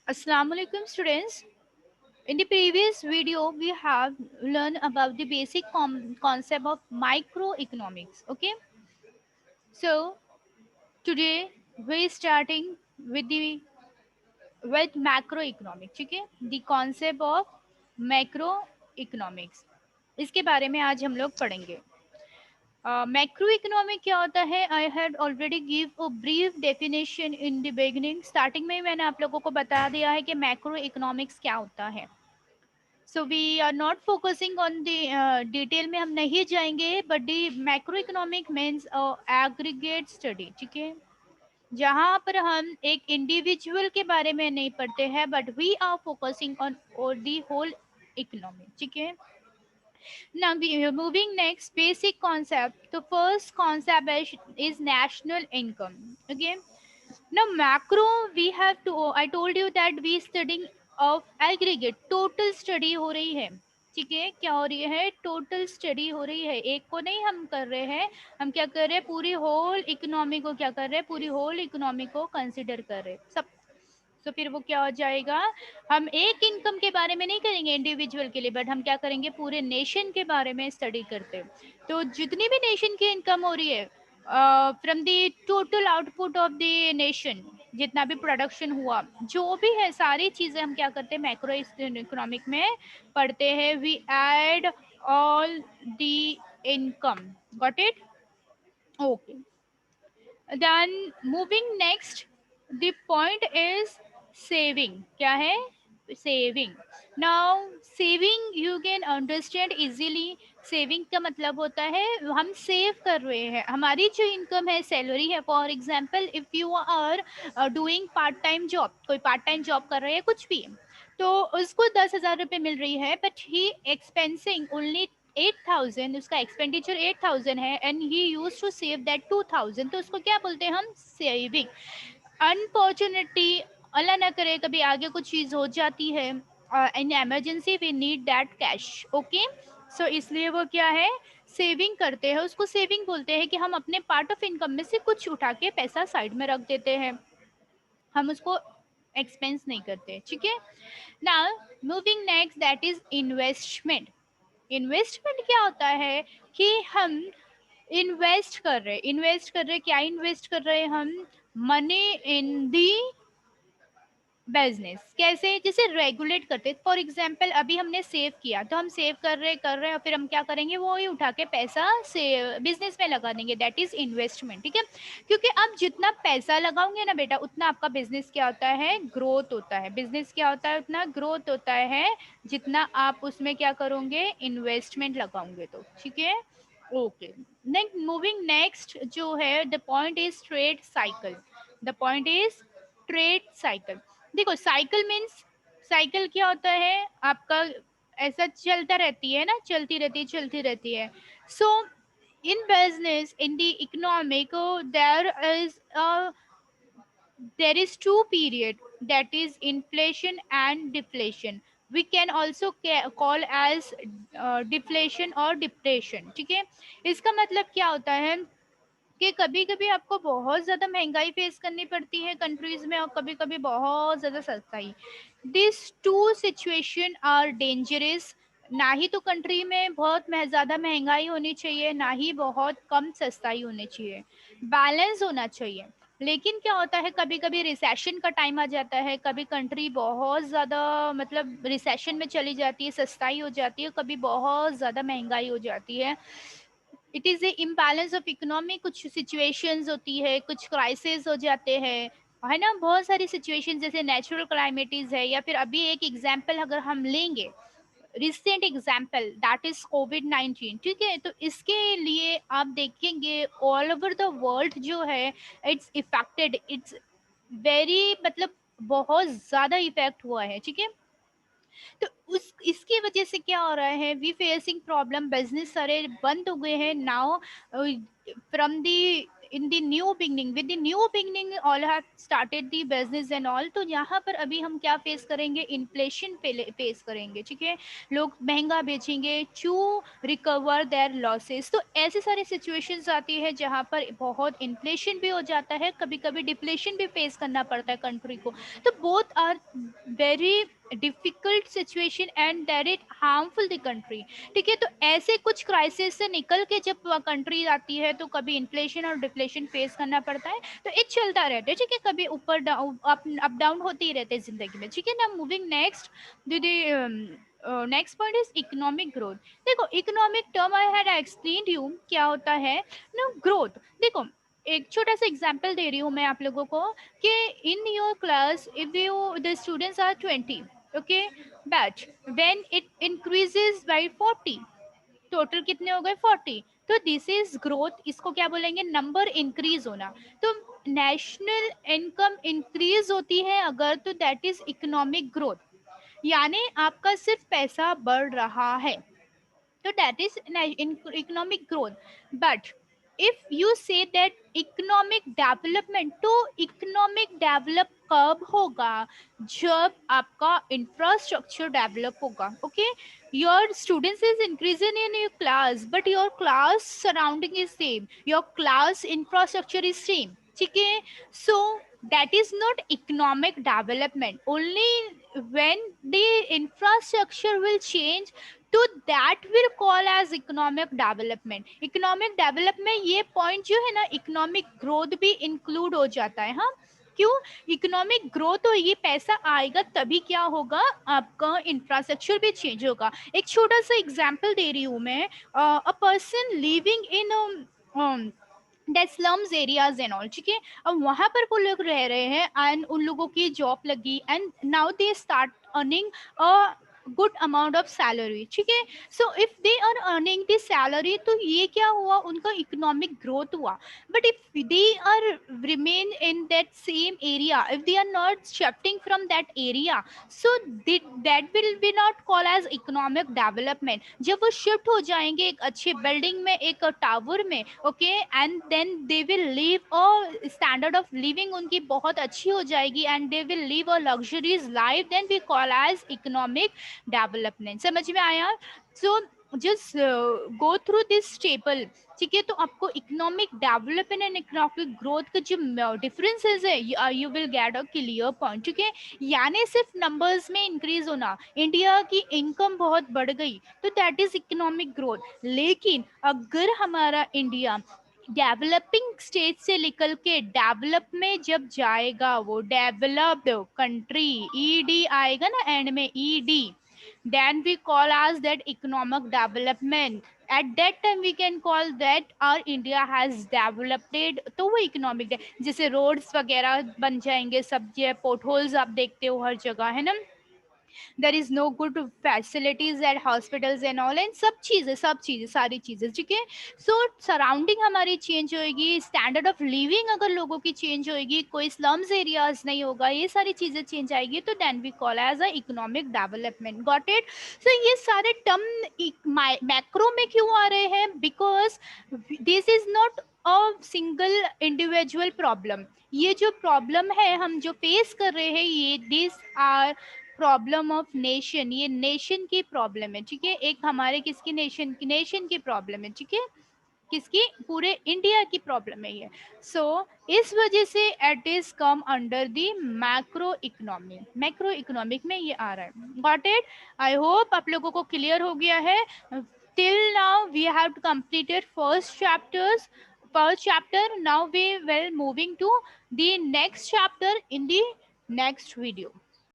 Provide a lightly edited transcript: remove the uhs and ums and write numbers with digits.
Assalamu alaikum students. In the previous video, we have learned about the basic concept of microeconomics. Okay, so today we starting with the with macroeconomics. ठीक है, the concept of macroeconomics. इसके बारे में आज हम लोग पढ़ेंगे. Macro economic क्या होता है? I had already give a brief definition in the beginning. Starting में ही मैंने आप लोगों को बता दिया है कि मैक्रो इकोनॉमिक्स क्या होता है. So we are not focusing on the detail में हम नहीं जाएंगे, but the macro economic means aggregate study. ठीक है, जहाँ पर हम एक इंडिविजुअल के बारे में नहीं पढ़ते हैं, but we are focusing on the whole economy. ठीक है. Now we are moving next basic concept. The first concept is national income. Okay. Now macro we have to. I told you that we studying of aggregate total study हो रही है. ठीक है, क्या हो रही है? टोटल स्टडी हो रही है. एक को नहीं हम कर रहे हैं, हम क्या कर रहे हैं? पूरी होल इकोनॉमी को क्या कर रहे हैं? पूरी होल इकोनॉमी को कंसिडर कर रहे हैं सब. तो फिर वो क्या हो जाएगा? हम एक इनकम के बारे में नहीं करेंगे इंडिविजुअल के लिए, बट हम क्या करेंगे? पूरे नेशन के बारे में स्टडी करते हैं. तो जितनी भी नेशन की इनकम हो रही है from the total output of the nation, जितना भी प्रोडक्शन हुआ, जो भी है, सारी चीजें हम क्या करते हैं? मैक्रो इकोनॉमिक में पढ़ते हैं. We add all the income. Got it? Okay. Then moving next, the point is saving. क्या है? Saving. Now saving you can understand easily. Saving का मतलब होता है हम सेव कर रहे हैं. हमारी जो इनकम है, सैलरी है, for example if you are doing part time job, कोई पार्ट टाइम जॉब कर रहे हैं कुछ भी, तो उसको 10,000 रुपये मिल रही है, बट ही एक्सपेंसिंग ओनली 8,000. उसका एक्सपेंडिचर 8,000 है and he use to save that 2,000. तो उसको क्या बोलते हैं हम? सेविंग. अनफॉर्चुनेटली, अल्लाह ना करे कभी आगे कुछ चीज हो जाती है, in emergency we need that cash. Okay. So इसलिए वो क्या है? सेविंग करते हैं. उसको सेविंग बोलते हैं कि हम अपने पार्ट ऑफ इनकम में से कुछ उठा के पैसा साइड में रख देते हैं, हम उसको एक्सपेंस नहीं करते. ठीक है. Now moving next, that is investment. Investment क्या होता है? कि हम इन्वेस्ट कर रहे, क्या इन्वेस्ट कर रहे हैं हम? Money in the business. कैसे? जैसे रेगुलेट करते. फॉर एग्जाम्पल अभी हमने सेव किया, तो हम सेव कर रहे हैं और फिर हम क्या करेंगे? वो ही उठा के पैसा से बिजनेस में लगा देंगे. That is investment. ठीक है. क्योंकि आप जितना पैसा लगाओगे ना बेटा, उतना आपका बिजनेस क्या होता है? ग्रोथ होता है. बिजनेस क्या होता है? उतना ग्रोथ होता है जितना आप उसमें क्या करोगे? इन्वेस्टमेंट लगाओगे. तो ठीक है. ओके. नेक्स्ट, मूविंग नेक्स्ट जो है, the point is trade cycle. The point is trade cycle. देखो, साइकिल मीन्स, साइकिल क्या होता है आपका? ऐसा चलता रहती है ना, चलती रहती है. So in business, in the economic, there is there is two period, that is inflation and deflation. We can also call as deflation or depression. ठीक है. इसका मतलब क्या होता है कि कभी कभी आपको बहुत ज़्यादा महंगाई फेस करनी पड़ती है कंट्रीज में, और कभी कभी बहुत ज़्यादा सस्ताई. This two situation are dangerous. ना ही तो कंट्री में बहुत ज़्यादा महंगाई होनी चाहिए, ना ही बहुत कम सस्ताई होनी चाहिए. बैलेंस होना चाहिए. लेकिन क्या होता है, कभी कभी रिसेशन का टाइम आ जाता है, कभी कंट्री बहुत ज़्यादा मतलब रिसेशन में चली जाती है, सस्ताई हो जाती है, कभी बहुत ज़्यादा महंगाई हो जाती है. It is a imbalance of economy. कुछ सिचुएशंस होती है, कुछ क्राइसिस हो जाते हैं, है ना. बहुत सारी सिचुएशन, जैसे नेचुरल क्लाइमेटीज है, या फिर अभी एक एग्जाम्पल अगर हम लेंगे, रिसेंट एग्जाम्पल, दैट इज कोविड-19. ठीक है. तो इसके लिए आप देखेंगे ऑल ओवर द वर्ल्ड जो है, इट्स इफेक्टेड. इट्स वेरी मतलब बहुत ज़्यादा इफेक्ट हुआ है. ठीक है. तो उस इसकी वजह से क्या हो रहा है? Facing problem. बिजनेस सारे बंद हो गए हैं now from the in the new beginning, with the new beginning all have started the business and all, तो यहाँ पर अभी हम क्या फेस करेंगे, इन्फ्लेशन फेस करेंगे, ठीक है, लोग महंगा बेचेंगे टू रिकवर देयर लॉसेस। तो ऐसे सारी सिचुएशंस आती है जहाँ पर बहुत इन्फ्लेशन भी हो जाता है, कभी कभी डिप्लेशन भी फेस करना पड़ता है कंट्री को। तो both are very difficult situation and that it harmful the country, ठीक है। तो ऐसे कुछ क्राइसिस से निकल के जब कंट्री आती है तो कभी इन्फ्लेशन और डिफ्लेशन फेस करना पड़ता है, तो ये चलता रहता है, ठीक है, कभी ऊपर डाउन अप डाउन होते ही रहते हैं जिंदगी में, ठीक है ना। Moving next, next point is economic growth. देखो economic term I had explained you क्या होता है ना, ग्रोथ। देखो एक छोटा सा एग्जांपल दे रही हूँ मैं आप लोगों को कि in your class if you the students are 20, okay, but when it increases by 40, total कितने हो गए 40, तो दिस इज ग्रोथ, इसको क्या बोलेंगे, नंबर इंक्रीज होना। तो नेशनल इनकम इंक्रीज होती है अगर, तो दैट इज इकोनॉमिक ग्रोथ, यानी आपका सिर्फ पैसा बढ़ रहा है, so that is economic growth. But if you say that economic development, तो economic develop कब होगा, जब आपका इंफ्रास्ट्रक्चर डेवलप होगा, okay. Your students is increasing in your class but your class surrounding is same, your class infrastructure is same, ठीक है। सो that is not economic development. Only when the infrastructure will change, तो that will call as economic development. Economic development ये point जो है ना, economic growth भी include हो जाता है, हाँ। क्यों, इकोनॉमिक ग्रोथ होगी, पैसा आएगा तभी क्या होगा, आपका इंफ्रास्ट्रक्चर भी चेंज होगा। एक छोटा सा एग्जांपल दे रही हूँ मैं, a person living in that slums areas and all, ठीक है। अब वहां पर वो लोग रह रहे हैं एंड उन लोगों की जॉब लगी and now they start earning a good amount of salary, ठीक है। So if they are earning this salary, तो ये क्या हुआ, उनका इकोनॉमिक ग्रोथ हुआ। But if they are remain in that same area, if they are not shifting from that area, so that will be not call as economic development. जब वो shift हो जाएंगे एक अच्छे बिल्डिंग में, एक टावर में, okay, and then they will live a standard of living उनकी बहुत अच्छी हो जाएगी and they will live a luxuries life, then we call as economic development. समझ में आया। So just go through this table, ठीक है। तो आपको economic development and economic growth का जो डिफरेंसेस है, you will get a clear point, ठीक है। यानी सिर्फ नंबर्स में इंक्रीज होना, इंडिया की इनकम बहुत बढ़ गई तो दैट इज इकोनॉमिक ग्रोथ, लेकिन अगर हमारा इंडिया डेवलपिंग स्टेज से निकल के डेवलप में जब जाएगा, वो डेवलप्ड कंट्री, ईडी आएगा ना एंड में, ED, then we call as that economic development. At that time we can call that our India has developed it, तो वो इकोनॉमिक, जैसे रोड्स वगैरह बन जाएंगे सब, ये पोर्ट होल्स आप देखते हो हर जगह, है ना, there is no good facilities at hospitals and all, and सब चीज़ें सारी चीज़ें, ठीक है। सो सराउंडिंग हमारी चेंज होएगी, स्टैंडर्ड ऑफ लिविंग अगर लोगों की चेंज होएगी, कोई स्लम्स एरियाज नहीं होगा, ये सारी चीज़ें चेंज आएगी, तो then we call as a economic development. Got it. So ये सारे टर्म मैक्रो में क्यों आ रहे हैं, because this is not a single individual problem. ये जो प्रॉब्लम है हम जो फेस कर रहे हैं, ये this are problem of nation, ये नेशन की प्रॉब्लम है, ठीक है। एक हमारे किसकी, नेशन की प्रॉब्लम है, ठीक है, किसकी, पूरे इंडिया की प्रॉब्लम है ये। सो इस वजह से it is come under the macro economic में ये आ रहा है। Got it. आई होप आप लोगों को क्लियर हो गया है। Till now we have completed first chapter. Now we will moving to the next chapter in the next video.